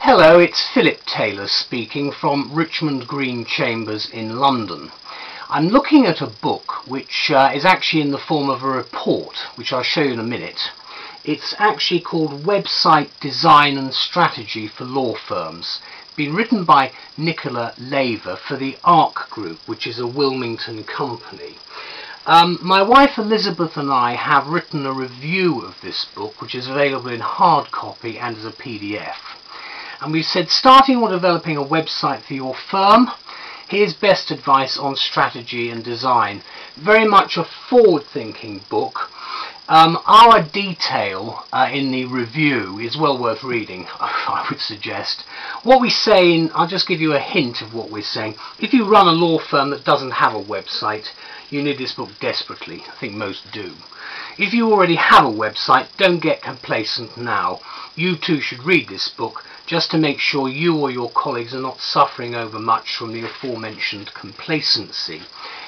Hello, it's Phillip Taylor speaking from Richmond Green Chambers in London. I'm looking at a book which is actually in the form of a report, which I'll show you in a minute. It's actually called Website Design and Strategy for Law Firms. It's been written by Nicola Laver for the Ark Group, which is a Wilmington company. My wife Elizabeth and I have written a review of this book, which is available in hard copy and as a PDF. And we said, starting or developing a website for your firm, here's best advice on strategy and design. Very much a forward-thinking book. Our detail in the review is well worth reading, I would suggest. What we say, I'll just give you a hint of what we're saying. If you run a law firm that doesn't have a website, you need this book desperately. I think most do. If you already have a website, don't get complacent now. You too should read this book just to make sure you or your colleagues are not suffering overmuch from the aforementioned complacency.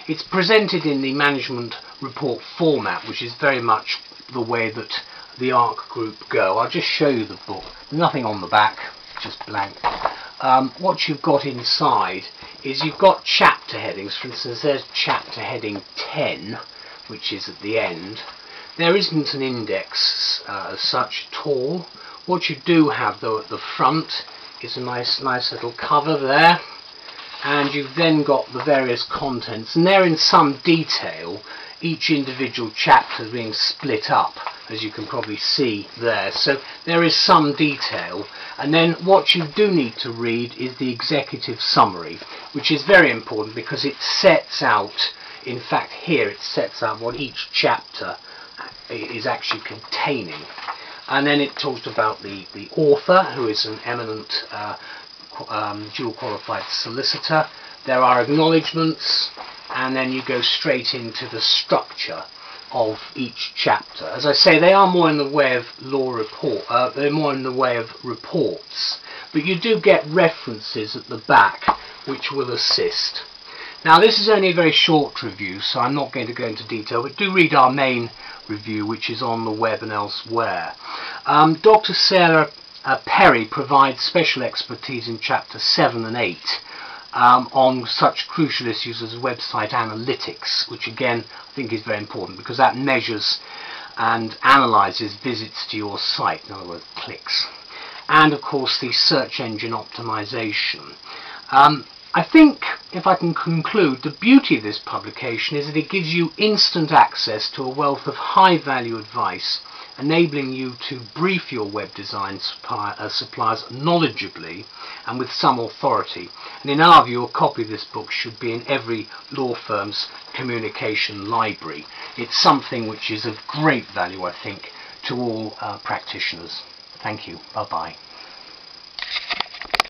It's presented in the management report format, which is very much the way that the Ark Group go. I'll just show you the book. Nothing on the back, just blank. What you've got inside is you've got chapter headings. For instance, there's chapter heading 10, which is at the end. There isn't an index as such at all. What you do have though at the front is a nice little cover there, and you've then got the various contents, and they're in some detail, each individual chapter being split up, as you can probably see there. So there is some detail, and then what you do need to read is the executive summary, which is very important because it sets out, in fact here it sets out what each chapter is actually containing. And then it talks about the author, who is an eminent dual qualified solicitor. There are acknowledgements, and then you go straight into the structure of each chapter. As I say, they are more in the way of they're more in the way of reports, but you do get references at the back which will assist. Now, this is only a very short review, so I'm not going to go into detail, but do read our main review, which is on the web and elsewhere. Dr. Sarah Perry provides special expertise in chapter 7 and 8 on such crucial issues as website analytics, which again I think is very important because that measures and analyzes visits to your site, in other words clicks, and of course the search engine optimization. I think, if I can conclude, the beauty of this publication is that it gives you instant access to a wealth of high-value advice, enabling you to brief your web design suppliers knowledgeably and with some authority. And in our view, a copy of this book should be in every law firm's communication library. It's something which is of great value, I think, to all practitioners. Thank you. Bye-bye.